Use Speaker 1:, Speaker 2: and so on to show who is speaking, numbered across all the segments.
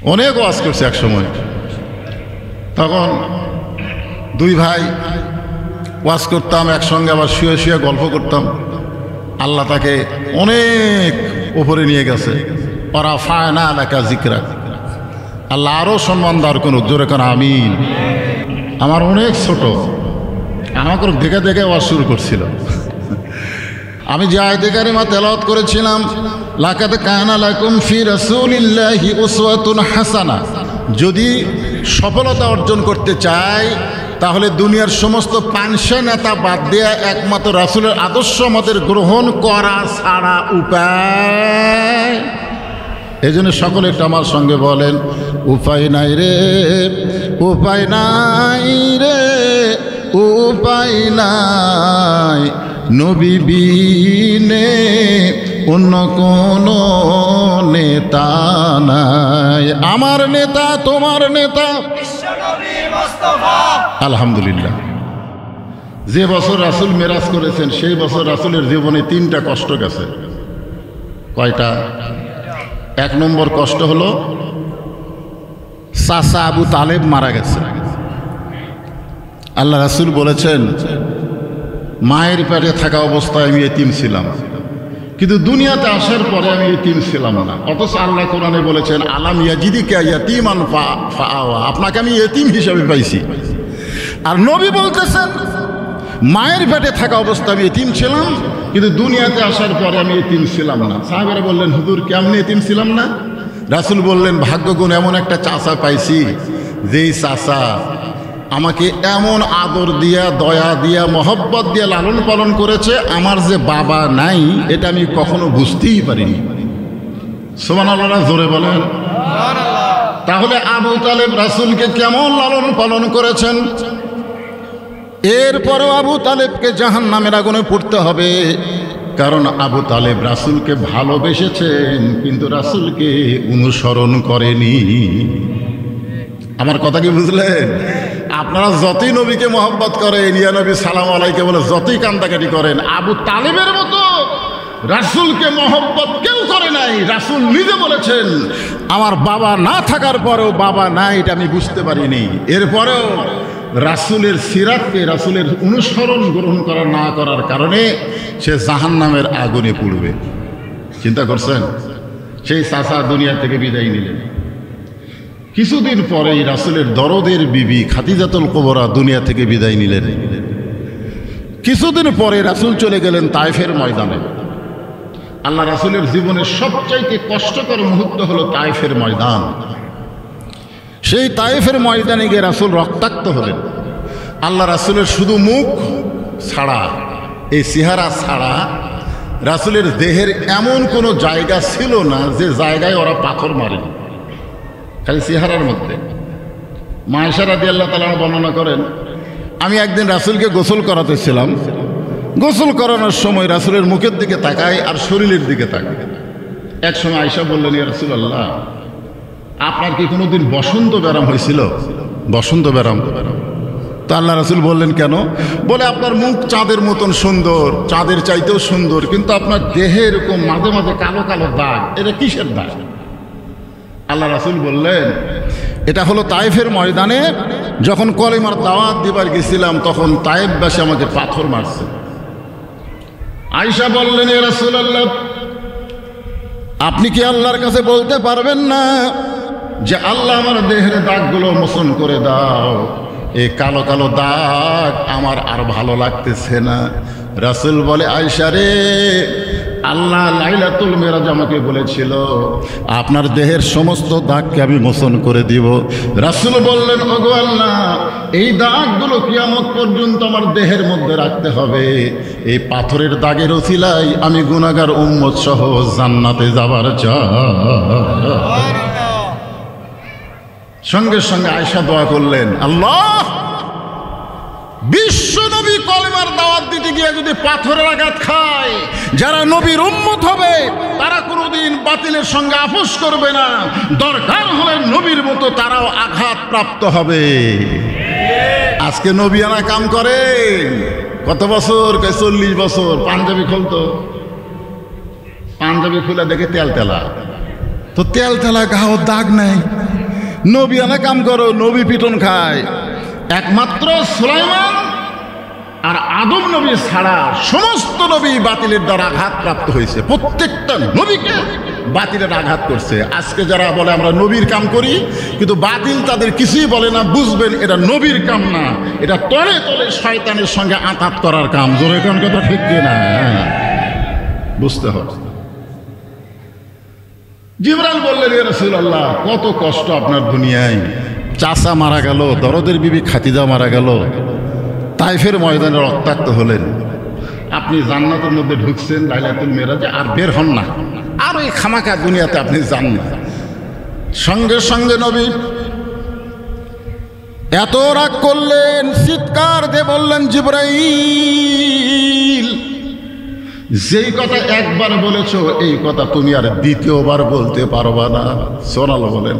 Speaker 1: অনেক ওয়াজ করছে এক সময়। তখন দুই ভাই ওয়াজ করতাম একসঙ্গে, আবার শুয়ে শুয়ে গল্প করতাম। আল্লাহ তাকে অনেক উপরে নিয়ে গেছে। ওরা ফায়না এলাকা জিকরা, আল্লাহ আরও সম্মান দাঁড় করুক, জোরে কেন আমিন। আমার অনেক ছোট, আমাকে দেখে দেখে ওয়াজ শুরু করছিল। আমি যে আয়াতে কারিমা তেলাওয়াত করেছিলাম, লাকাদ কানা লাকুম ফি রাসূলিল্লাহি উসওয়াতুন হাসানা, যদি সফলতা অর্জন করতে চাই তাহলে দুনিয়ার সমস্ত পাঁচশো নেতা বাদ দিয়ে একমাত্র রাসূলের আদর্শ আমাদের গ্রহণ করা ছাড়া উপায়। এই জন্য সকলে একটু আমার সঙ্গে বলেন, উপায় নাই রে, উপায় নাই রে, উপায় নাই, নবী বিনে অন্য কোনো নেতা নাই। আমার নেতা তোমার নেতা বিশ্বনবী মুস্তাফা। আলহামদুলিল্লাহ, যে বছর রাসূল মেরাজ করেছেন সেই বছর রাসূলের জীবনে 3টা কষ্ট গেছে। কয়টা? 1 নম্বর কষ্ট হলো চাচা আবু তালেব মারা গেছে। আল্লাহ রাসূল বলেছেন, মায়ের পেটে থাকা অবস্থায় আমি এতিম ছিলাম, কিন্তু দুনিয়াতে আসার পরে আমি এতিম ছিলাম না। অথচ আল্লাহ কোরআনে বলেছেন, আলাম ইয়াজিদিকা ইয়াতীমান ফাআওয়া, আপনাকে আমি এতিম হিসাবে পাইছি। আর নবী বলতেছেন, মায়ের পেটে থাকা অবস্থায় আমি এতিম ছিলাম, কিন্তু দুনিয়াতে আসার পরে আমি এতিম ছিলাম না। সাহাবারা বললেন, হুজুর কেমনে এতিম ছিলাম না? রাসূল বললেন, ভাগ্যগুণ এমন একটা চাচা পাইছি, যেই চাচা আমাকে এমন আদর দিয়া, দয়া দিয়া, মহব্বত দিয়া লালন পালন করেছে, আমার যে বাবা নাই এটা আমি কখনো বুঝতেই পারিনি। সুবহানাল্লাহ, জোরে বলেন। তাহলে আবু তালেব রাসূলকে কেমন লালন পালন করেছেন? এরপরও আবু তালেবকে জাহান্নামের আগুনে পড়তে হবে, কারণ আবু তালেব রাসূলকে ভালোবেসেছেন কিন্তু রাসূলকে অনুসরণ করেনি। আমার কথা কি বুঝলেন? আপনারা যতই নবীকে মহব্বত করেন, ইয়া নবী সালাম আলাইকে বলে যতই কান্দাকাটি করেন, আবু তালেবের মতো রাসূলকে মহব্বত কেউ করে নাই। রাসূল নিজে বলেছেন, আমার বাবা না থাকার পরেও বাবা নাই এটা আমি বুঝতে পারিনি। এরপরেও রাসূলের সিরাতকে, রাসূলের অনুসরণ গ্রহণ করা না করার কারণে সে জাহান্নামের আগুনে পুড়বে। চিন্তা করছেন? সেই চাচা দুনিয়া থেকে বিদায় নিলেন। কিছুদিন পরেই রাসূলের দরদের বিবি খাদিজাতুল কুবরা দুনিয়া থেকে বিদায় নিলেন। কিছুদিন পরে রাসূল চলে গেলেন তায়েফের ময়দানে। আল্লাহ রাসূলের জীবনের সবচাইতে কষ্টকর মুহূর্ত হলো তায়েফের ময়দান। সেই তায়েফের ময়দানে গিয়ে রাসূল রক্তাক্ত হলেন। আল্লাহ রাসূলের শুধু মুখ ছাড়া, এই চেহারা ছাড়া রাসূলের দেহের এমন কোনো জায়গা ছিল না যে জায়গায় ওরা পাথর মারেনি, খালি চেহারার মধ্যে। মা আয়েশা রাদিয়াল্লাহু তাআলা বর্ণনা করেন, আমি একদিন রাসূলকে গোসল করাতেছিলাম। গোসল করানোর সময় রাসূলের মুখের দিকে তাকাই আর শরীরের দিকে তাকাই। এক সময় আয়েশা বললেন, ইয়া রাসূলুল্লাহ, আপনার কি কোনোদিন বসন্ত ব্যারাম হয়েছিল? বসন্ত ব্যারাম? তো আল্লাহ রাসূল বললেন, কেন? বলে, আপনার মুখ চাঁদের মতন সুন্দর, চাঁদের চাইতেও সুন্দর, কিন্তু আপনার দেহে এরকম মাঝে মাঝে কালো কালো দাগ, এটা কিসের দাগ? আল্লাহ রাসূল বললেন, এটা হলো তায়েফের ময়দানে যখন কলেমার দাওয়াত দিবার গেছিলাম তখন তায়েফবাসী আমাকে পাথর মারছে। আয়েশা বললেন, ইয়া রাসূলুল্লাহ, আপনি কি আল্লাহর কাছে বলতে পারবেন না যে আল্লাহ আমার দেহের দাগগুলো মোচন করে দাও, এই কালো কালো দাগ আমার আর ভালো লাগতেছে না। রাসূল বলে, আয়েশা রে, আল্লাহ লাইলাতুল মেরাজ আমাকে বলেছিল আপনার দেহের সমস্ত দাগকে আমি মোচন করে দিব। রাসূল বললেন, ওগো আল্লাহ, এই দাগগুলো কিয়ামত পর্যন্ত আমার দেহের মধ্যে রাখতে হবে। এই পাথরের দাগের ওসিলায় আমি গুনাহগার উম্মত সহ জান্নাতে যাবার চাই। সঙ্গে সঙ্গে আয়েশা দোয়া করলেন, আল্লাহ, বিশ্ব নবী কলেমার দাওয়াত দিতে গিয়ে যদি পাথরের আঘাত খায়, যারা নবীর উম্মত হবে তারা কোনোদিন বাতিলের সঙ্গে আপোষ করবে না, দরকার হলে নবীর মতো তারাও আঘাত প্রাপ্ত হবে। আজকে নবিয়ানা কাম করে কত বছর? 40 বছর। পাঞ্জাবি খুলতো, পাঞ্জাবি খুলে দেখে তেল তেলা, তো তেল তেলা গাও দাগ নাই, নবী আনা কাম করো, নবী পিটন খায়। একমাত্র সুলাইমান আর আদম নবী ছাড়া সমস্ত নবী বাতিলের দ্বারা আঘাতপ্রাপ্ত হয়েছে। প্রত্যেকটা নবীকে বাতিলের আঘাত করছে। আজকে যারা বলে আমরা নবীর কাম করি, কিন্তু বাতিল তাদের কিছুই বলে না, বুঝবেন এটা নবীর কাম না, এটা তলে তলে শয়তানের সঙ্গে আঘাত করার কাম। জোরে কোন কথা ঠিক কিনা? বুঝতে হবে। জিবরাইল বললেন, ইয়া রাসূলুল্লাহ, কত কষ্ট আপনার দুনিয়ায়। চাচা মারা গেল, দরদের বিবি খাদিজা মারা গেল, তাইফের ময়দানে রক্তাক্ত হলেন, আপনি জান্নাতের মধ্যে ঢুকছেন লাইলাতুল মেরাজে, আর বের হন না, আর ওই খামাখা দুনিয়াতে আপনি যান না। সঙ্গে সঙ্গে নবী এত রাগ করলেন, চিৎকার দিয়ে বললেন, জিবরাইল, যেই কথা একবার বলেছো এই কথা তুমি আর দ্বিতীয়বার বলতে পারবা না। সোনালো বলেন।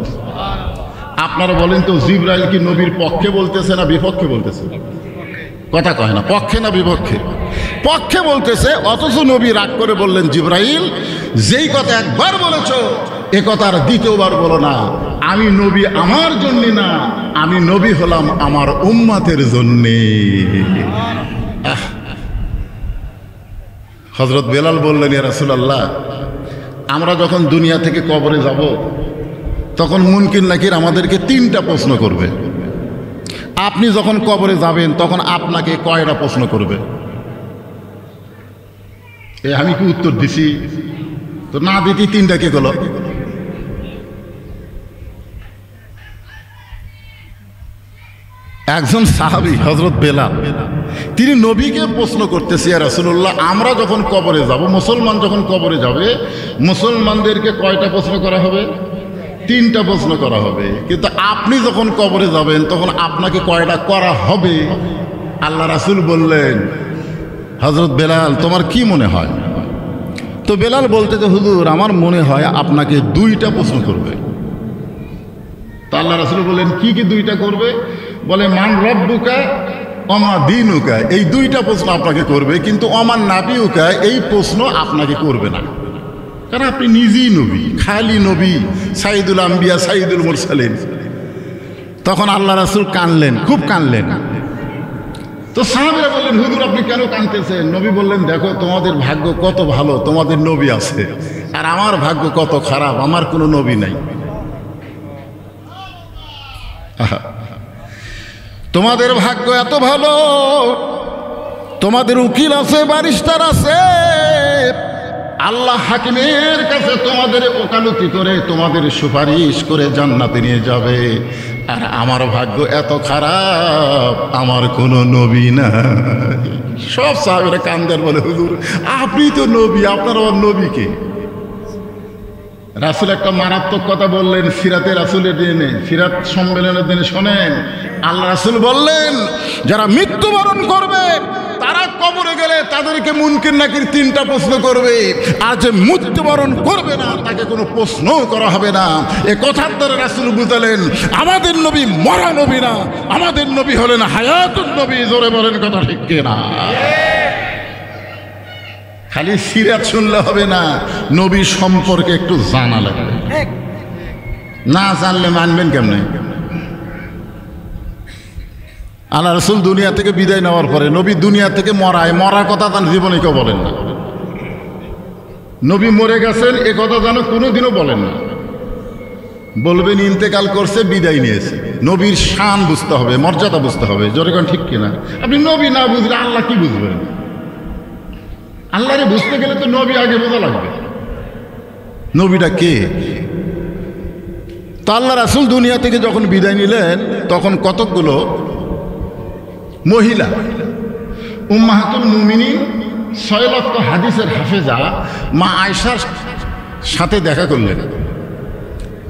Speaker 1: আপনারা বলেন তো, জিবরাইল কি নবীর পক্ষে বলতেছে না বিপক্ষে বলতেছে? কথা কয় না, পক্ষে না বিপক্ষে? পক্ষে বলতেছে। অথচ নবী রাগ করে বললেন, জিবরাইল, যেই কথা একবার বলেছ এ কথা আর দ্বিতীয়বার বলো না। আমি নবী আমার জন্য না, আমি নবী হলাম আমার উম্মতের জন্যে। হযরত বেলাল বললেন, ইয়া রাসূলুল্লাহ, আমরা যখন দুনিয়া থেকে কবরে যাব তখন মুনকির নাকির আমাদেরকে 3টা প্রশ্ন করবে। আপনি যখন কবরে যাবেন তখন আপনাকে কয়টা প্রশ্ন করবে? আমি কি উত্তর দিছি? তো না দিতে 3টা কে গেল? একজন সাহাবী হযরত বেলাল, তিনি নবীকে প্রশ্ন করতেছে, ইয়া রাসূলুল্লাহ, আমরা যখন কবরে যাব, মুসলমান যখন কবরে যাবে, মুসলমানদেরকে কয়টা প্রশ্ন করা হবে? 3টা প্রশ্ন করা হবে। কিন্তু আপনি যখন কবরে যাবেন তখন আপনাকে কয়টা করা হবে? আল্লাহ রাসূল বললেন, হযরত বেলাল, তোমার কি মনে হয়? তো বেলাল বলতে, যে হুজুর, আমার মনে হয় আপনাকে 2টা প্রশ্ন করবে। তো আল্লাহ রাসূল বললেন, কি কি 2টা করবে? বলে, মান রব্বুকা ওমা দীনুকা, এই 2টা প্রশ্ন আপনাকে করবে, কিন্তু ওমান নাবিউকা এই প্রশ্ন আপনাকে করবে না, কারণ আপনি নিজেই নবী, খালি নবী, সাইদুল আম্বিয়া, সাইদুল মুরসালিন। তখন আল্লাহ রাসূল কানলেন, খুব কানলেন। তো সাহাবীরা বললেন, হুজুর, আপনি কেন কাঁদতেছেন? নবী বললেন, দেখো, তোমাদের ভাগ্য কত ভালো, তোমাদের নবী আছে, আর আমার ভাগ্য কত খারাপ, আমার কোনো নবী নাই। তোমাদের ভাগ্য এত ভালো, তোমাদের উকিল আছে, ব্যারিস্টার আছে, আল্লাহ হাকিমের কাছে তোমাদের ওকালতি করে, তোমাদের সুপারিশ করে জান্নাতে নিয়ে যাবে। আর আমার ভাগ্য এত খারাপ, আমার কোনো নবী না। সব সাহাবীরা কান্দের বলে, হুজুর, আপনি তো নবী, আপনার আবার নবীকে? রাসূল একটা মারাত্মক কথা বললেন সিরাতে রাসূলের দিনে, সিরাত সম্মেলনের দিনে। শোনেন, আল্লাহ রাসূল বললেন, যারা মৃত্যুবরণ করবে তারা কবরে গেলে তাদেরকে মুনকির নাকির 3টা প্রশ্ন করবে, আর যে মৃত্যুবরণ করবে না তাকে কোনো প্রশ্নও করা হবে না। এ কথার দ্বারা রাসূল বুঝালেন, আমাদের নবী মরা নবী না, আমাদের নবী হলেন হায়াতুন নবী। জোরে বলেন কথা ঠিক কিনা? খালি সিরাত শুনলে হবে না, নবী সম্পর্কে একটু জানা লাগবে। না জানলে মানবেন কেমনে? আল্লাহ রাসূল দুনিয়া থেকে বিদায় নেওয়ার পরে নবী দুনিয়া থেকে মরার কথা তার জীবনে কেউ বলেন না। নবী মরে গেছেন এ কথা যেন কোনোদিনও বলেন না, বলবেন ইন্তেকাল করছে, বিদায় নিয়েছে। নবীর শান বুঝতে হবে, মর্যাদা বুঝতে হবে। জোরে কোন ঠিক কিনা? আপনি নবী না বুঝলে আল্লাহ কি বুঝবেন? আল্লাহরে বুঝতে গেলে তো নবী আগে বোঝা লাগবে, নবীটা কে। তো আল্লাহ রাসূল দুনিয়া থেকে যখন বিদায় নিলেন তখন কতকগুলো মহিলা উম্মাহাতুল মুমিনিন 6 লক্ষ হাদিসের হাফেজা মা আয়েশার সাথে দেখা করলেন।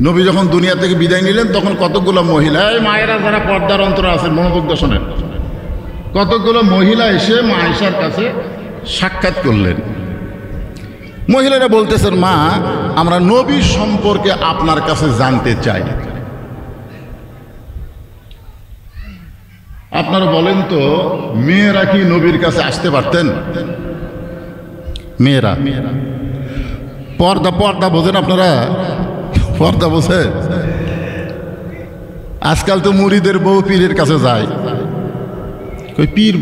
Speaker 1: নবী যখন দুনিয়া থেকে বিদায় নিলেন তখন কতকগুলো মহিলা, এই মায়েরা যারা পর্দার অন্তরে আছেন মনোযোগ দিয়ে শোনেন, কতকগুলো মহিলা এসে মা আয়েশার কাছে সাক্ষাৎ করলেন। মহিলারা বলতেছেন, মা, আমরা নবী সম্পর্কে আপনার কাছে জানতে চাই। আপনারা বলেন তো, মেয়েরা কি নবীর কাছে আসতে পারতেন? মেয়েরা পর্দা বোঝেন আপনারা? পর্দা বোঝে? আজকাল তো মুরিদের বউ পীরের কাছে যায়, কই পীর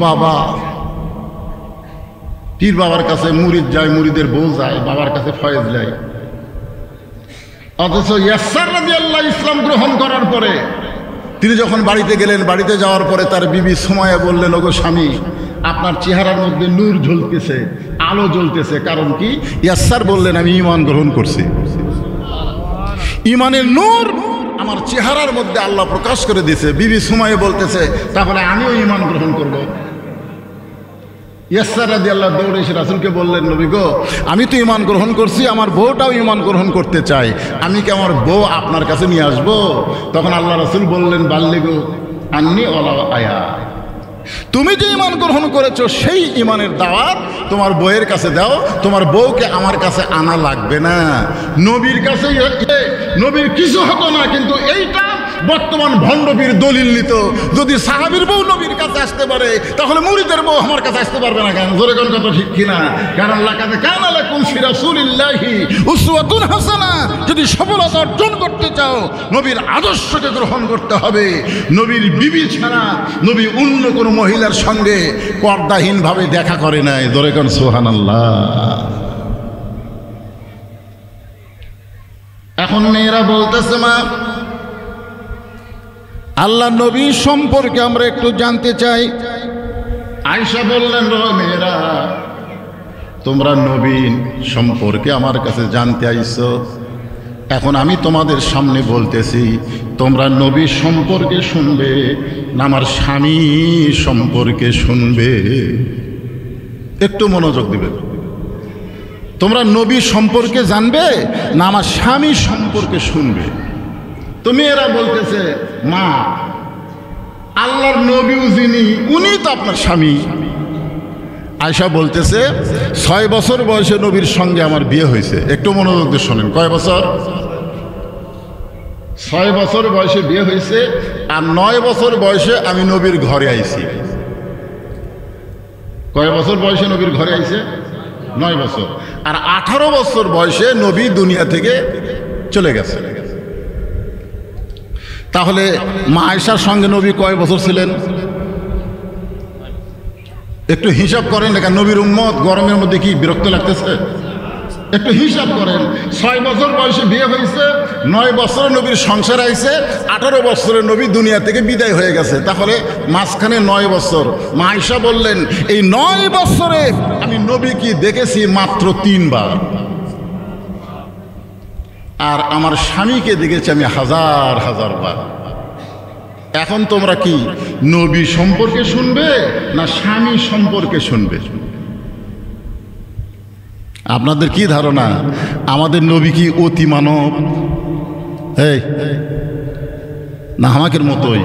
Speaker 1: বাবার কাছে মুরিদ যায়, মুরিদের বউ যায়, বাবার কাছে ফয়েজ যায়। অথচ ইয়াসার রাদিয়াল্লাহু ইসলাম গ্রহণ করার পরে তিনি যখন বাড়িতে গেলেন, বাড়িতে যাওয়ার পরে তার বিবি সুমাইয়া বললেন, ওগো স্বামী, আপনার চেহারার মধ্যে নূর জ্বলতেছে, আলো জ্বলতেছে, কারণ কি? ইয়াসার বললেন, আমি ঈমান গ্রহণ করছি। ঈমানের নূর আমার চেহারার মধ্যে আল্লাহ প্রকাশ করে দিয়েছে। বিবি সুমাইয়া বলতেছে, তাহলে আমিও ঈমান গ্রহণ করব। ইয়াসার রাদিয়াল্লাহু দৌড়ে এসে রাসূলকে বললেন, নবী গো, আমি তো ঈমান গ্রহণ করছি, আমার বউটাও ঈমান গ্রহণ করতে চাই, আমি কি আমার বউ আপনার কাছে নিয়ে আসবো? তখন আল্লাহ রাসূল বললেন, বাল্লিগু আন্নী ওয়ালাউ আয়া, তুমি যে ঈমান গ্রহণ করেছো সেই ঈমানের দাওয়াত তোমার বউয়ের কাছে দাও, তোমার বউকে আমার কাছে আনা লাগবে না। নবীর কাছে নবীর কিছু হতো না, কিন্তু এইটা বর্তমান ভণ্ডবীর দলিল নিত। যদি সাহাবীর বউ নবীর কাছে আসতে পারে, তাহলে মুরিদের বউ আমার কাছে আসতে পারবে না কেন? জোরে কোন কথা ঠিক কিনা? কারণ লাকাদ কানা লাকুম ফি রাসূলিল্লাহি উসওয়াতুন হাসানা, যদি সফলতা অর্জন করতে চাও নবীর আদর্শকে গ্রহণ করতে হবে। নবীর বিবি ছাড়া নবী অন্য কোনো মহিলার সঙ্গে পর্দাহীনভাবে দেখা করে নাই। জোরে কোন সুবহানাল্লাহ। এখন মেয়েরা বলতেছে, মা, আল্লাহ নবী সম্পর্কে আমরা একটু জানতে চাই। আয়েশা বললেন, মেয়েরা, তোমরা নবী সম্পর্কে আমার কাছে জানতে আইছো, এখন আমি তোমাদের সামনে বলতেছি, তোমরা নবী সম্পর্কে শুনবে না আমার স্বামী সম্পর্কে শুনবে? একটু মনোযোগ দিবে। তোমরা নবী সম্পর্কে জানবে না আমার স্বামী সম্পর্কে শুনবে? তো মেয়েরা বলতেছে, মা, আল্লাহর নবী যিনি, উনি তো আপনার স্বামী। আয়েশা বলতেছে, 6 বছর বয়সে নবীর সঙ্গে আমার বিয়ে হয়েছে। একটু মনোযোগ দিয়ে শোনেন, কয় বছর? 6 বছর বয়সে বিয়ে হয়েছে, আর 9 বছর বয়সে আমি নবীর ঘরে আইছি। কয় বছর বয়সে নবীর ঘরে আইছে? 9 বছর। আর 18 বছর বয়সে নবী দুনিয়া থেকে চলে গেছে। তাহলে মা আয়েশার সঙ্গে নবী কয় বছর ছিলেন? একটু হিসাব করেন। দেখেন, নবীর উম্মত গরমের মধ্যে কি বিরক্ত লাগতেছে? একটু হিসাব করেন। 6 বছর বয়সে বিয়ে হয়েছে, 9 বছরে নবীর সংসার আইছে, 18 বছরে নবী দুনিয়া থেকে বিদায় হয়ে গেছে। তাহলে মাঝখানে 9 বছর। মা আয়েশা বললেন, এই 9 বছরে আমি নবী কি দেখেছি মাত্র 3 বার, আর আমার স্বামীকে দেখেছি আমি হাজার হাজার বার। এখন তোমরা কি নবী সম্পর্কে শুনবে না স্বামী সম্পর্কে শুনবে? আপনাদের কি ধারণা আমাদের নবী কি অতি মানব না আমাদের মতোই?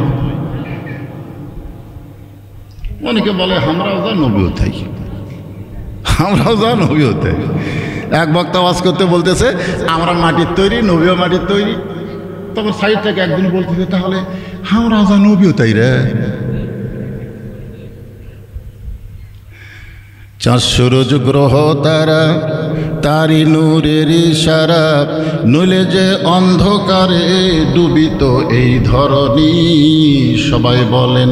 Speaker 1: অনেকে বলে আমরাও যা নবী হতে, আমরাও যা নবী হতে। এক বক্তা ওয়াজ করতে বলতেছে, আমরা মাটির তৈরি, নবীও মাটির তৈরি। তখন সাইড থেকে একদিন বলতেছে, তাহলে আমরা যা নবীও তাই রে। 400 রোজ গ্রহ তারা, তারি নূরের ইশারা, নইলে যে অন্ধকারে ডুবিত এই ধরণী। সবাই বলেন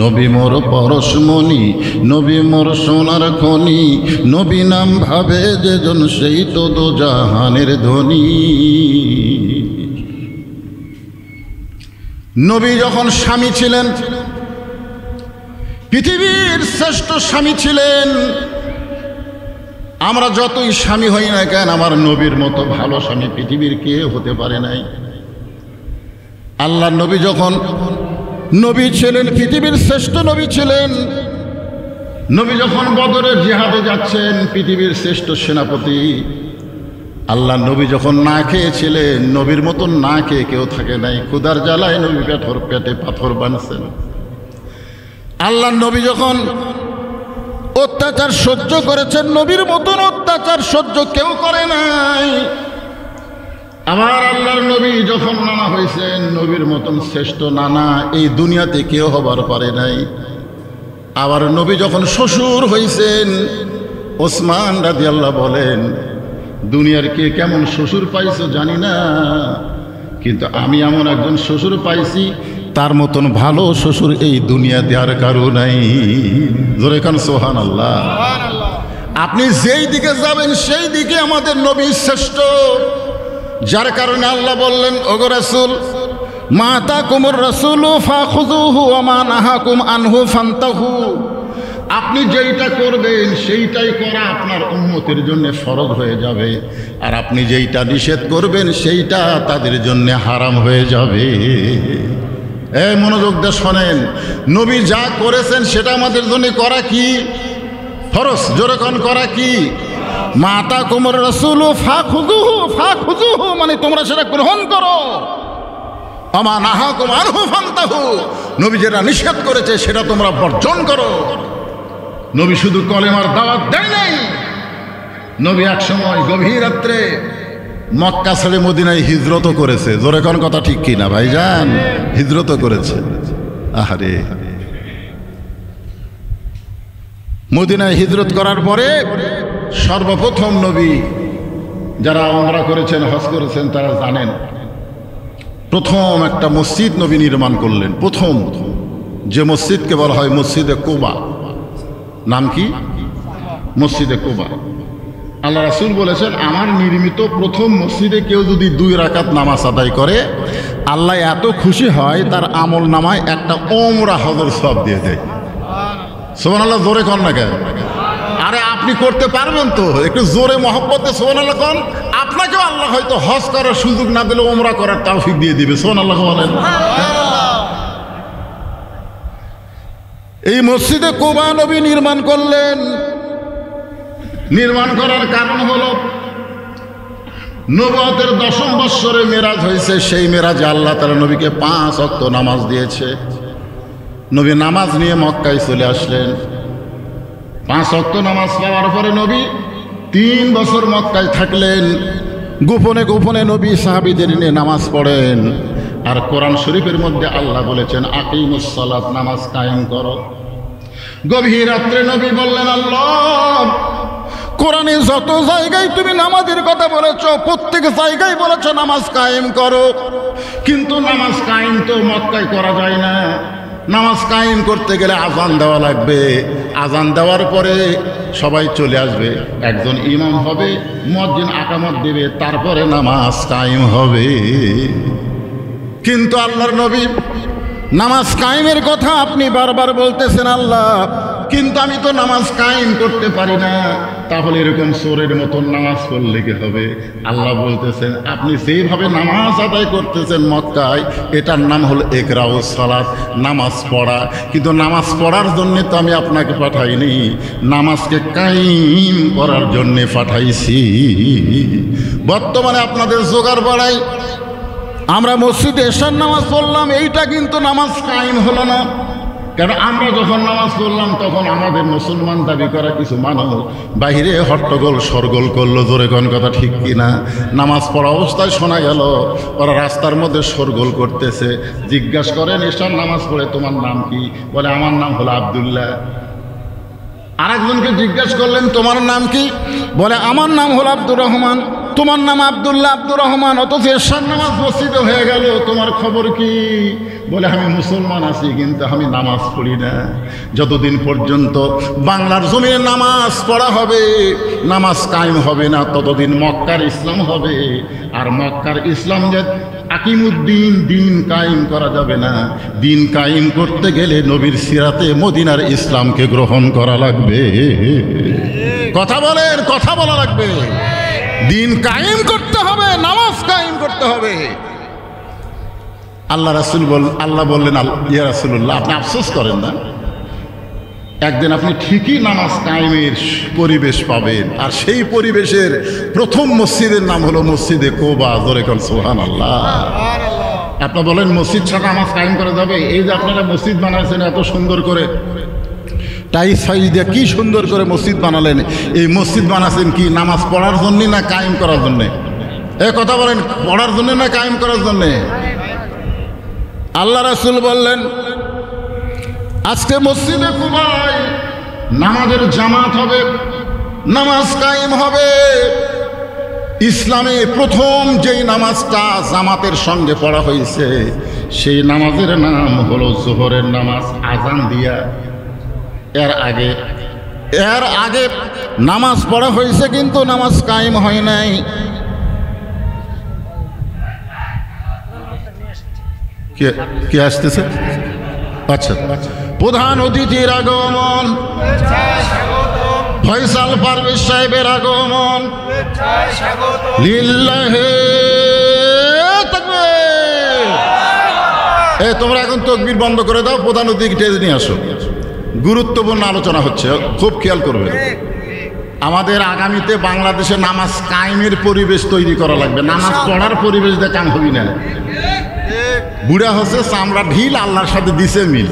Speaker 1: নবী মোর পরশমণি, নবী মোর সোনার খনি, নবী নাম ভাবে যেজন সেই তো দোজাহানের ধনী। নবী যখন স্বামী ছিলেন, পৃথিবীর শ্রেষ্ঠ স্বামী ছিলেন। আমরা যতই স্বামী হই না কেন, আমার নবীর মতো ভালো স্বামী পৃথিবীর কেউ হতে পারে নাই। আল্লাহর নবী যখন নবী ছিলেন, পৃথিবীর শ্রেষ্ঠ নবী ছিলেন। নবী যখন বদরের জিহাদে যাচ্ছেন, পৃথিবীর শ্রেষ্ঠ সেনাপতি। আল্লাহ নবী যখন না খেয়েছিলেন, নবীর মতন না খেয়ে কেউ থাকে নাই। ক্ষুধার জ্বালায় নবী পেটে পাথর বাঁধছেন। আল্লাহ নবী যখন অত্যাচার সহ্য করেছেন, নবীর মতন অত্যাচার সহ্য কেউ করে নাই। আবার আল্লাহর নবী যখন নানা হয়েছেন, নবীর মতন শ্রেষ্ঠ নানা এই দুনিয়াতে কেউ হবার পারে নাই। আবার নবী যখন শ্বশুর হয়েছেন, ওসমান রাদিয়াল্লাহু বলেন, দুনিয়ার কে কেমন শ্বশুর পাইছো জানি না, কিন্তু আমি এমন একজন শ্বশুর পাইছি, তার মতন ভালো শ্বশুর এই দুনিয়াতে আর কারো নাই। জোরে কান সুবহানাল্লাহ। আপনি যেই দিকে যাবেন সেই দিকে আমাদের নবী শ্রেষ্ঠ। যার কারণে আল্লাহ বললেন, ওগো রাসূল, মা আতাকুমুর রাসূলু ফাখুযুহু ওয়া মা নাহাকুম আনহু ফান্তাহু। আপনি যেইটা করবেন সেইটাই করা আপনার উম্মতের জন্য ফরজ হয়ে যাবে, আর আপনি যেইটা নিষেধ করবেন সেইটা তাদের জন্য হারাম হয়ে যাবে। এই মনোযোগ দিয়ে শোনেন, নবী যা করেছেন সেটা আমাদের জন্য করা কি ফরজ? জোরে কোন করা কি? মা আতাকুমুর রাসূলু ফাখুযুহু মানে তোমরা সেটা গ্রহণ করো, আমা নাহাকুম আনহু ফান্তাহু, নবী যেটা নিষেধ করেছে সেটা তোমরা বর্জন করো। নবী শুধু কলেমার দাওয়াত দেয় নাই, নবী এক সময় গভীর রাত্রে মক্কা ছেড়ে মদিনায় হিজরতও করেছে। জোরে কোন কথা ঠিক কিনা ভাইজান? হিজরতও করেছে। আহারে, মদিনায় হিজরত করার পরে সর্বপ্রথম নবী, যারা উমরা করেছেন, হজ করেছেন, তারা জানেন, প্রথম একটা মসজিদ নবী নির্মাণ করলেন। প্রথম যে মসজিদকে বলা হয় মসজিদে কুবা। নাম কি? মসজিদে কুবা। আল্লাহ রাসূল বলেছেন, আমার নির্মিত প্রথম মসজিদে কেউ যদি 2 রাকাত নামাজ আদায় করে, আল্লাহ এত খুশি হয় তার আমল নামায় একটা ওমরা হজের সওয়াব দিয়ে দেয়। সুবহানাল্লাহ। জোরে কন না কেন? আরে আপনি করতে পারবেন তো? একটু জোরে মহব্বতে সুবহানাল্লাহ কন। আপনাকেও আল্লাহ হয়তো হজ করার সুযোগ না দিলে ওমরা করার তৌফিক দিয়ে দিবে। সুবহানাল্লাহ বলেন। এই মসজিদে কুবা নবী নির্মাণ করলেন। নির্মাণ করার কারণ হলো নবুয়তের 10ম বৎসরে মেরাজ হয়েছে। সেই মেরাজে আল্লাহ তাআলা নবীকে 5 ওয়াক্ত নামাজ দিয়েছে। নবী নামাজ নিয়ে মক্কায় চলে আসলেন। 5 ওয়াক্ত নামাজ পাওয়ার পরে নবী 3 বছর মক্কায় থাকলেন। গোপনে গোপনে নবী সাহাবীদের নিয়ে নামাজ পড়েন। আর কোরআন শরীফের মধ্যে আল্লাহ বলেছেন, আকিমুস সালাত, নামাজ কায়েম করো। গভীর রাত্রে নবী বললেন, আল্লাহ, কোরআনে যত জায়গায় তুমি নামাজের কথা বলেছ, প্রত্যেক জায়গায় বলেছ নামাজ কায়েম করো, কিন্তু নামাজ কায়েম তো মক্কায় করা যায় না। নামাজ কায়েম করতে গেলে আজান দেওয়া লাগবে। আজান দেওয়ার পরে সবাই চলে আসবে, একজন ইমাম হবে, মুয়াজ্জিন আকামত দেবে, তারপরে নামাজ কায়েম হবে। কিন্তু আল্লাহর নবী, নামাজ কায়েমের কথা আপনি বারবার বলতেছেন আল্লাহ, কিন্তু আমি তো নামাজ কায়েম করতে পারি না। তাহলে এরকম চোরের মতন নামাজ পড়লে কি হবে? আল্লাহ বলতেছেন, আপনি যেভাবে নামাজ আদায় করতেছেন মক্কায়, এটার নাম হলো ইকরাউস সালাত, নামাজ পড়া। কিন্তু নামাজ পড়ার জন্যে তো আমি আপনাকে পাঠাইনি, নামাজকে কায়েম করার জন্যে পাঠাইছি। বর্তমানে আপনাদের জোগাড় বাড়াই আমরা মসজিদে এশার নামাজ পড়লাম, এইটা কিন্তু নামাজ কায়েম হলো না। কারণ আমরা যখন নামাজ পড়লাম তখন আমাদের মুসলমান দাবি করা কিছু মানুষ বাহিরে হট্টগোল সরগোল করলো। জোরে কোন কথা ঠিক কিনা? নামাজ পড়া অবস্থায় শোনা গেল ওরা রাস্তার মধ্যে সরগোল করতেছে। জিজ্ঞাসা করেন, এশার নামাজ পড়ে তোমার নাম কি? বলে, আমার নাম হলো আব্দুল্লাহ। আরেকজনকে জিজ্ঞাসা করলেন, তোমার নাম কি? বলে, আমার নাম হলো আব্দুর রহমান। তোমার নাম আব্দুল্লাহ, আব্দুর রহমান, অথচ এশার নামাজ মসজিদে হয়ে গেল, তোমার খবর কি? বলে, আমি মুসলমান আছি কিন্তু আমি নামাজ পড়ি না। যতদিন পর্যন্ত বাংলার জমিনে নামাজ পড়া হবে, নামাজ কায়েম হবে না, ততদিন মক্কার ইসলাম হবে। আর মক্কার ইসলাম যে আকিমুদ্দিন, দিন কায়েম করা যাবে না। দিন কায়েম করতে গেলে নবীর সিরাতে মদিনার ইসলামকে গ্রহণ করা লাগবে। কথা বলেন, কথা বলা লাগবে। দিন কায়েম করতে হবে, নামাজ কায়েম করতে হবে। আল্লাহ বললেন, ইয়া রাসূলুল্লাহ, আপনি আফসোস করেন না, একদিন আপনি ঠিকই নামাজ কায়েমের পরিবেশ পাবেন। আর সেই পরিবেশের প্রথম মসজিদের নাম হলো মসজিদে কুবা। জোরে কোন সুবহানাল্লাহ। আপনারা বলেন, মসজিদ ছাড়া নামাজ কায়েম করা যাবে? এই যে আপনারা মসজিদ বানাইছেন এত সুন্দর করে, টাইস ফাইস দিয়ে কি সুন্দর করে মসজিদ বানালেন, এই মসজিদ বানাচ্ছেন কি নামাজ পড়ার জন্যে না কায়েম করার জন্যে? কথা বলেন, পড়ার জন্যে না কায়েম করার জন্যে? আল্লাহ রাসূল বললেন, আজকে মসজিদে কুবায় নামাজের জামাত হবে, নামাজ কায়েম হবে। ইসলামে প্রথম যেই নামাজটা জামাতের সঙ্গে পড়া হয়েছে সেই নামাজের নাম হলো জোহরের নামাজ, আজান দিয়া। এর আগে নামাজ পড়া হয়েছে কিন্তু নামাজ কায়েম হয় নাই। কে আসতেছে? আচ্ছা, প্রধান অতিথির আগমন, ফয়সাল পারভেজ সাহেবের আগমন, লিল্লাহে তাকবীর। তোমরা এখন তাকবীর বন্ধ করে দাও, প্রধান অতিথি টেজ নিয়ে আসো। গুরুত্বপূর্ণ আলোচনা হচ্ছে, খুব খেয়াল করবে। আমাদের আগামীতে বাংলাদেশে নামাজ কায়েমের পরিবেশ তৈরি করা লাগবে। নামাজ পড়ার পরিবেশ দিয়ে কাম হবি না। বুড়া হচ্ছে চামড়া ঢিল, আল্লাহর সাথে দিছে মিল।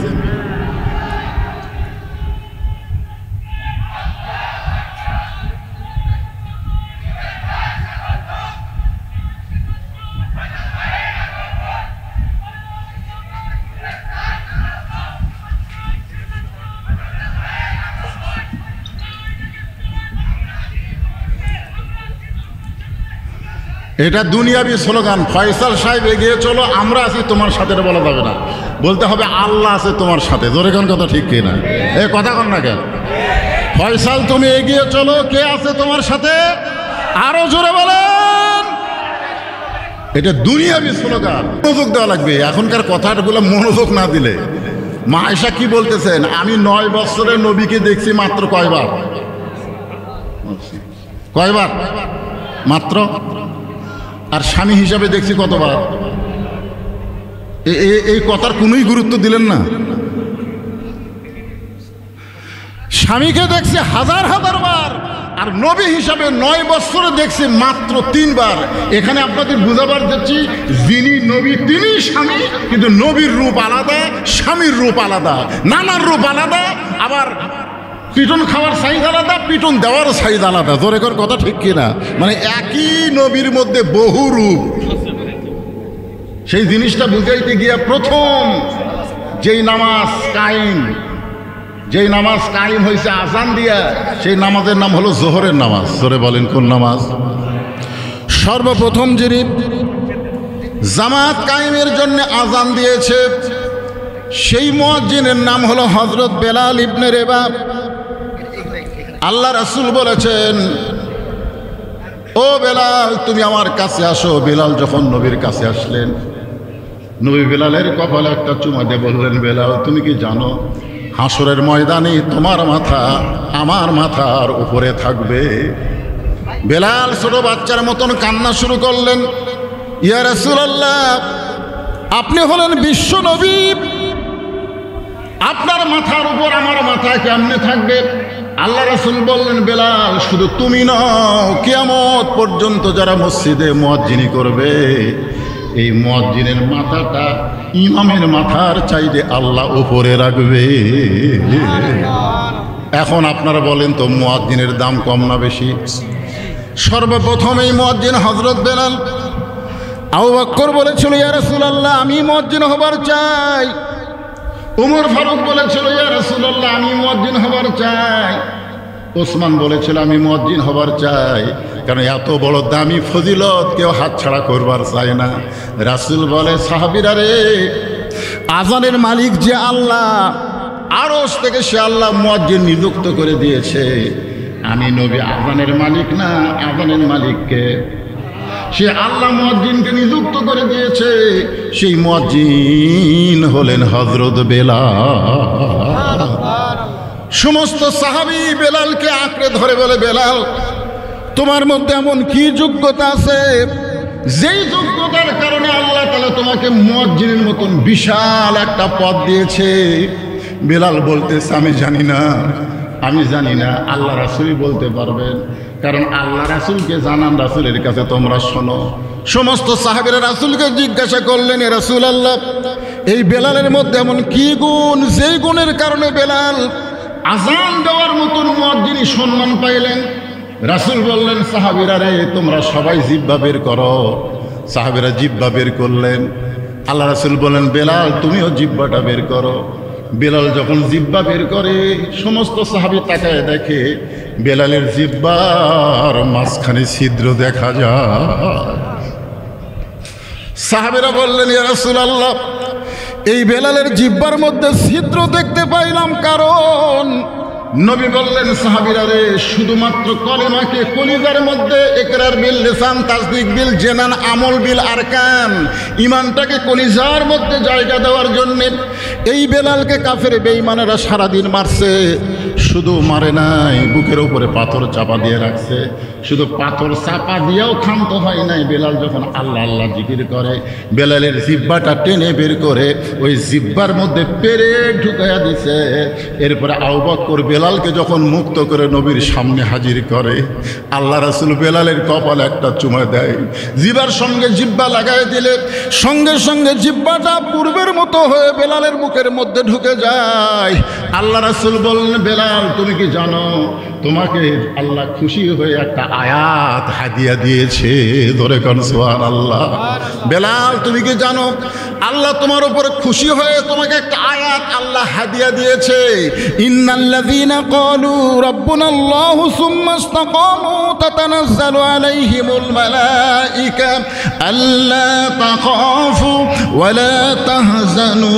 Speaker 1: এটা দুনিয়াবি স্লোগান। ফয়সাল সাহেব এগিয়ে চলো, আমরা আছি তোমার সাথে, বলা যাবে না, বলতে হবে আল্লাহ আছে তোমার সাথে। জোরে কোন কথা ঠিক কিনা? কথা কন না কেন? ফয়সাল তুমি এগিয়ে চলো, কে আছে তোমার সাথে? আরো জোরে বলেন। এটা দুনিয়াবি স্লোগান, মনোযোগ দেওয়া লাগবে। এখনকার কথাগুলো মনোযোগ না দিলে, মা আয়েশা কি বলতেছেন? আমি 9 বছরের নবীকে দেখছি মাত্র কয়বার? মাত্র। আর স্বামী হিসাবে দেখছি কতবার? এই কথার কোনোই গুরুত্ব দিলেন না। স্বামীকে দেখছি হাজার হাজার বার, আর নবী হিসাবে 9 বছরে দেখছি মাত্র 3 বার। এখানে আপনাদের বুঝাবার যাচ্ছি, যিনি নবী তিনি স্বামী, কিন্তু নবীর রূপ আলাদা, স্বামীর রূপ আলাদা, নানার রূপ আলাদা, আবার পিটন খাওয়ার সাইজ আলাদা, পিটন দেওয়ার সাইজ আলাদা। জোরে কর কথা ঠিক কিনা? মানে একই নবীর মধ্যে বহু রূপ। সেই জিনিসটা বুঝাইতে গিয়া প্রথম যেই নামাজ কায়েম হয়েছে আজান দিয়া, সেই নামাজের নাম হলো জোহরের নামাজ। জোরে বলেন কোন নামাজ? সর্বপ্রথম যিনি জামাত কায়েমের জন্য আজান দিয়েছে সেই মুয়াজ্জিনের নাম হলো হযরত বেলাল ইবনে রেবাব। আল্লাহ রাসূল বলেছেন, ও বেলাল তুমি আমার কাছে আসো। বেলাল যখন নবীর কাছে আসলেন, নবী বেলালের কপালে একটা চুমা দিয়ে বললেন, বেলাল তুমি কি জানো হাসরের ময়দানে তোমার মাথা আমার মাথার উপরে থাকবে? বেলাল ছোট বাচ্চার মতন কান্না শুরু করলেন, ইয়া রাসূলুল্লাহ আপনি হলেন বিশ্ব নবী, আপনার মাথার উপর আমার মাথা কেমনে থাকবে? আল্লাহ রাসূল বললেন, বেলাল শুধু তুমি নও, কিয়ামত পর্যন্ত যারা মসজিদে মুয়াজ্জিনি করবে, এই মুয়াজ্জিনের মাথাটা ইমামের মাথার চাইতে আল্লাহ উপরে রাখবে। এখন আপনারা বলেন তো, মুয়াজ্জিনের দাম কম না বেশি? সর্বপ্রথম এই মুয়াজ্জিন হযরত বেলাল। আবু বকর বলেছিল, ইয়া রাসূলুল্লাহ আমি মুয়াজ্জিন হবার চাই। উমর ফারুক বলেছিল, ইয়া রাসূলুল্লাহ আমি মুয়াজ্জিন হবার চাই। ওসমান বলেছিল, আমি মুয়াজ্জিন হবার চাই। কারণ এত বড় দামি ফজিলত কেউ হাতছাড়া করবার চায় না। রাসূল বলে, সাহাবীরা রে, আজানের মালিক যে আল্লাহ, আরশ থেকে সে আল্লাহ মুয়াজ্জিন নিযুক্ত করে দিয়েছে। আমি নবী আজানের মালিক না, আজানের মালিককে সে আল্লাহ মুয়াজ্জিনকে নিযুক্ত করে দিয়েছে। সেই মুয়াজ্জিন হলেন হযরত বেলাল। সমস্ত সাহাবী বেলালকে আঁকড়ে ধরে বলে, বেলাল তোমার মধ্যে এমন কি যোগ্যতা আছে যেই যোগ্যতার কারণে আল্লাহ তাআলা তোমাকে মুয়াজ্জিনের মতন বিশাল একটা পদ দিয়েছে? বেলাল বলতেছে, আমি জানি না, আল্লাহ রাসূলই বলতে পারবেন। কারণ আল্লাহ রাসূলকে জানান, রাসূলের কাছে তোমরা শোনো। সমস্ত সাহাবীরা রাসূলকে জিজ্ঞাসা করলেন, এ রাসূলুল্লাহ এই বেলালের মধ্যে এমন কি গুণ যেই গুণের কারণে বেলাল আজান দেওয়ার মতন মুয়াজ্জিনি সম্মান পাইলেন? রাসূল বললেন, সাহাবীরা রে তোমরা সবাই জিহ্বা বের করো। সাহাবীরা জিহ্বা বের করলেন। আল্লাহ রাসূল বলেন, বেলাল তুমিও জিহ্বাটা বের করো। বেলাল যখন জিহ্বা বের করে, সমস্ত সাহাবী তাকায় দেখে বেলালের জিহ্বার মাঝখানে ছিদ্র দেখা যায়। সাহাবেরা বললেন, ইয়া রাসূলুল্লাহ, এই বেলালের জিহ্বার মধ্যে ছিদ্র দেখতে পাইলাম, কারণ নবী বললেন, সাহাবীরা রে, শুধুমাত্র কলেমাকে কলিজার মধ্যে ইকরার বিল লিসান, তাসদিক বিল জানান, আমল বিল আরকান, ঈমানটাকে কলিজার মধ্যে জায়গা দেওয়ার জন্য এই বেলালকে কাফের বেঈমানেরা সারাদিন মারছে। শুধু মারে নাই, বুকের উপরে পাথর চাপা দিয়ে রাখছে। শুধু পাথর চাপা দিয়েও ক্ষান্ত হয় নাই। বেলাল যখন আল্লাহ আল্লাহ জিকির করে, বেলালের জিহ্বাটা টেনে বের করে ওই জিহ্বার মধ্যে পেরেক ঢুকাইয়া দিছে। এরপরে আবু বকর বেলালকে যখন মুক্ত করে নবীর সামনে হাজির করে, আল্লাহ রাসূল বেলালের কপালে একটা চুমা দেয়। জিহ্বার সঙ্গে জিহ্বা লাগাই দিলে সঙ্গে সঙ্গে জিহ্বাটা পূর্বের মতো হয়ে বেলালের মুখের মধ্যে ঢুকে যায়। আল্লাহ রাসূল বললেন, বেলাল, তুমি কি জানো তোমাকে আল্লাহ খুশি হয়ে একটা আয়াত হাদিয়া দিয়েছে? ধরে কোন সুবহানাল্লাহ। বেলাল, তুমি কি জানো আল্লাহ তোমার উপরে খুশি হয়ে তোমাকে একটা আয়াত আল্লাহ হাদিয়া দিয়েছে? ইন্নাল্লাযীনা ক্বালু রাব্বুনাল্লাহু সুম্মা ইসতাকামু তাতানাজ্জালু আলাইহিমুল মালাঈকা আল্লা তাখাফু ওয়া লা তাহজানু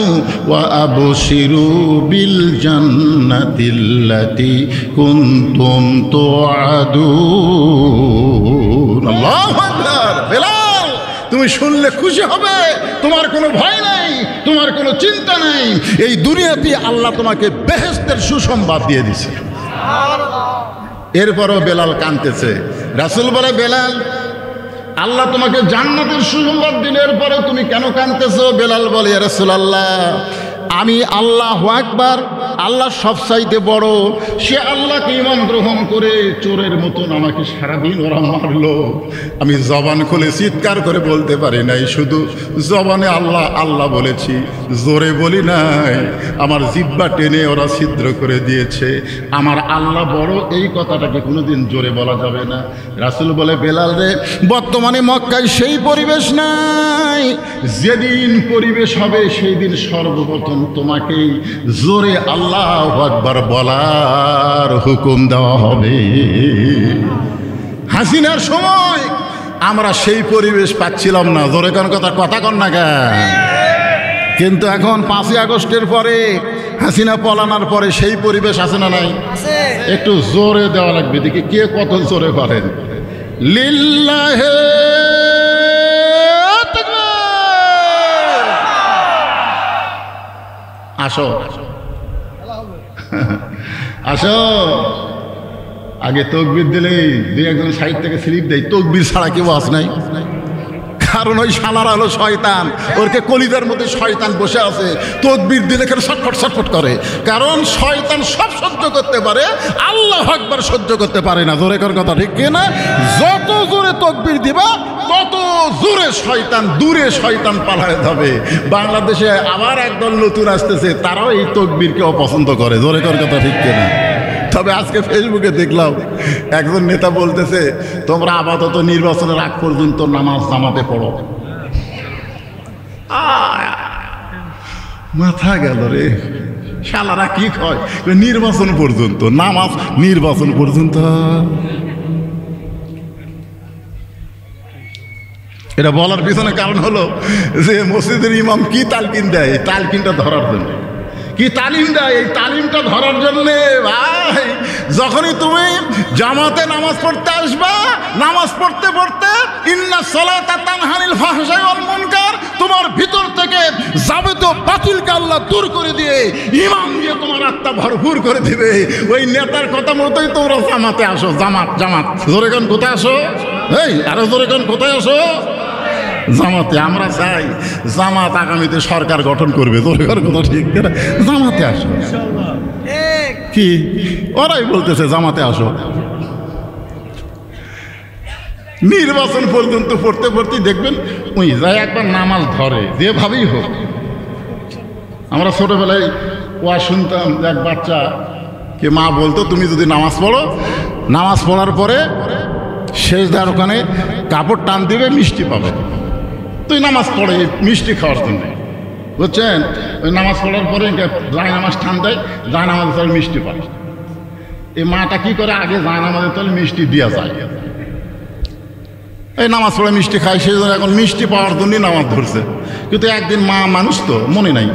Speaker 1: ওয়া আবশিরু বিল জান্নাতিল্লাতী কুনতুম তুআদুন। আল্লাহু আকবার। বেলাল, তুমি শুনলে খুশি হবে, তোমার কোনো ভয় নাই, তোমার কোনো চিন্তা নাই। এই দুনিয়াতে আল্লাহ তোমাকে বেহেশতের সুসংবাদ দিয়ে দিছে। এরপরও বেলাল কাঁদতেছে। রাসূল বলে, বেলাল, আল্লাহ তোমাকে জান্নাতের সুসংবাদ দিলে এরপরে তুমি কেন কাঁদতেছো? বেলাল বলে, ইয়া রাসূলুল্লাহ, আমি আল্লাহু আকবার, আল্লাহ সবচাইতে বড়, সে আল্লাহকে ঈমান গ্রহণ করে চোরের মতন আমাকে সারাদিন ওরা মারলো। আমি জবান খুলে চিৎকার করে বলতে পারি নাই, শুধু জবানে আল্লাহ আল্লাহ বলেছি, জোরে বলি নাই। আমার জিহ্বা টেনে ওরা ছিদ্র করে দিয়েছে। আমার আল্লাহ বড়, এই কথাটাকে কোনোদিন জোরে বলা যাবে না। রাসূল বলে, বেলাল রে, বর্তমানে মক্কায় সেই পরিবেশ নাই। যেদিন পরিবেশ হবে সেই দিন সর্বপ্রথম তোমাকেই জোরে আল্লাহু আকবার বলার হুকুম দেওয়া হবে। হাসিনার সময় আমরা সেই পরিবেশ পাচ্ছিলাম না। জোরে কোন কথা কন না কেন? কিন্তু এখন 5ই আগস্টের পরে, হাসিনা পলানোর পরে সেই পরিবেশ আছে না নাই? একটু জোরে দেওয়া লাগবে, দেখি কে কত জোরে পারেন। লিল্লাহে আসো আসো। আগে তকবীর দিলেই দুই একজন সাইড থেকে স্লিপ দেয়, তকবীর ছাড়া কেউ আস নাই। কারণ ওই শালারা হলো শয়তান, ওরকে কলিজার মধ্যে শয়তান বসে আছে। তকবীর দিলে কেন ছটফট ছটফট করে? কারণ শয়তান সব সহ্য করতে পারে, আল্লাহু আকবার সহ্য করতে পারে না। জোরে কর কথা, ঠিক কি না? যত জোরে তকবীর দিবা তত জোরে শয়তান, দূরে শয়তান পালায় যাবে। বাংলাদেশে আবার একদল নতুন আসতেছে, তারাও এই তকবীরকে অপছন্দ করে। জোরে কর কথা, ঠিক কি না? তবে আজকে ফেসবুকে দেখলাম একজন নেতা বলতেছে, তোমরা আপাতত নির্বাচনের আগ পর্যন্ত নামাজ জামাতে পড়ো। মাথা গেল রে, শালারা কি কয়, নির্বাচন পর্যন্ত নামাজ, নির্বাচন পর্যন্ত। এটা বলার পিছনে কারণ হলো যে মসজিদের ইমাম কি তালকিন দেয়, তালকিনটা ধরার জন্য। কি তালিম দেয়, এই তালিমটা ধরার জন্যে। ভাই, যখনই তুমি জামাতে নামাজ পড়তে আসবা, নামাজ পড়তে পড়তে ইন্নাস সালাতা তানহা আনিল ফাহশাই ওয়াল মুনকার, তোমার ভিতর থেকে যাবতীয় বাতিলকে আল্লাহ দূর করে দিয়ে ইমাম দিয়ে তোমার আত্মা ভরপুর করে দিবে। ওই নেতার কথা মতোই তোমরা জামাতে আসো। জামাত জামাত, জোরে গান কোথায় আসো? এই আরো জোরে গান কোথায় আসো? জামাতে। আমরা চাই জামাত আগামীতে সরকার গঠন করবে। দরকার কথা ঠিক না? জামাতে আসো। কি ওরাই বলতেছে জামাতে আসো। নির্বাচন পর্যন্ত পড়তে পড়তে দেখবেন ওই যায় একবার নামাজ ধরে, যেভাবেই হোক। আমরা ছোটবেলায় ওয়া শুনতাম, এক বাচ্চা কে মা বলতো, তুমি যদি নামাজ পড়ো, নামাজ পড়ার পরে শেষদার ওখানে কাপড় টান দিবে, মিষ্টি পাবে। তুই নামাজ পড়ে মিষ্টি খাওয়ার জন্য, বুঝছেন? ওই নামাজ পড়ার পরে যায় নামাজ টান দেয়, যায় নামাজ পড়ে মিষ্টি পায়। এই মাটা কি করে, আগে যায় নামাজের তলে মিষ্টি দিয়া যায়, এই নামাজ পড়ে মিষ্টি খায়, সেই জন্য এখন মিষ্টি পাওয়ার জন্যই নামাজ ধরছে। কিন্তু একদিন মা মানুষ তো মনে নাই,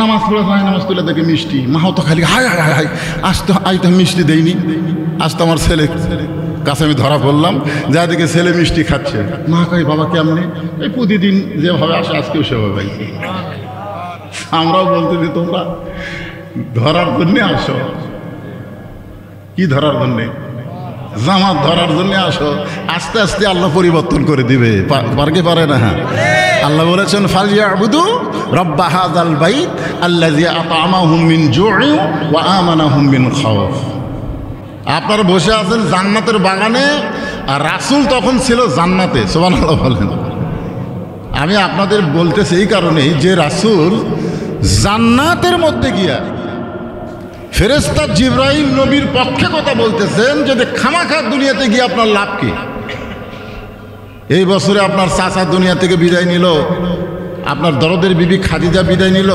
Speaker 1: নামাজ পড়ে যায়, নামাজ তুলে দেখে মিষ্টি, মাও তো খালি হায় হায় হায়, আজ তো মিষ্টি দেয়নি, আজ তো আমার ছেলে কাছে আমি ধরা পড়লাম, যা দেখে ছেলে মিষ্টি খাচ্ছে। মা কই বাবা কেমনি? এই প্রতিদিন যেভাবে আসে আজকেও সেভাবে পাইছে। আমরাও বলতেছি তোমরা ধরার জন্যে আসো, কি ধরার জন্যে? জামাত ধরার জন্য আসো। আস্তে আস্তে আল্লাহ পরিবর্তন করে দিবে, পারকে পারে না? আল্লাহ বলেছেন ফালিয়াবুদু রাব্বা হাযাল বাইত আল্লাযী আত'আমাহুম মিন জু'ইন ওয়া আমানাহুম মিন খাউফ। আপনারা বসে আছেন জান্নাতের বাগানে, আর রাসূল তখন ছিল জান্নাতে, সুবহানাল্লাহ বলেন। আমি আপনাদের বলতেছি এই কারণেই যে রাসূল জান্নাতের মধ্যে গিয়া ফেরেশতা জিবরাইল নবীর পক্ষে কথা বলতেছেন, যদি খামাখা দুনিয়াতে গিয়ে আপনার লাভ কি? এই বছরে আপনার চাচা দুনিয়া থেকে বিদায় নিল, আপনার দরদের বিবি খাদিজা বিদায় নিল,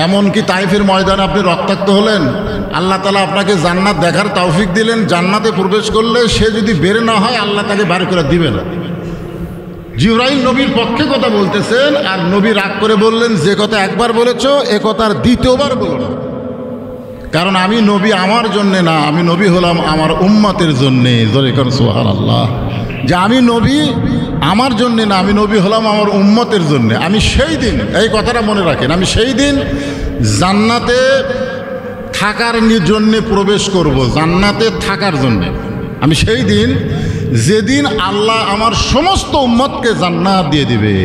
Speaker 1: এমনকি তাইফের ময়দানে আপনি রক্তাক্ত হলেন, আল্লাহ তাআলা আপনাকে জান্নাত দেখার তৌফিক দিলেন, জান্নাতে প্রবেশ করলে সে যদি বের না হয় আল্লাহ তাকে বার করে দিবে না। জিবরাইল নবীর পক্ষে কথা বলতেছেন, আর নবী রাগ করে বললেন, যে কথা একবার বলেছো এ কথা আর দ্বিতীয়বার বলো না, কারণ আমি নবী আমার জন্যে না, আমি নবী হলাম আমার উম্মতের জন্যে। জোরে কারণ সুবহানাল্লাহ, যে আমি নবী আমার জন্যে না, আমি নবী হলাম আমার উম্মতের জন্যে। আমি সেই দিন, এই কথাটা মনে রাখেন, আমি সেই দিন জান্নাতে থাকার জন্যে প্রবেশ করব, জান্নাতে থাকার জন্যে। আমি সেই দিন যেদিন আল্লাহ আমার সমস্ত উম্মতকে জান্নাত দিয়ে দিবে।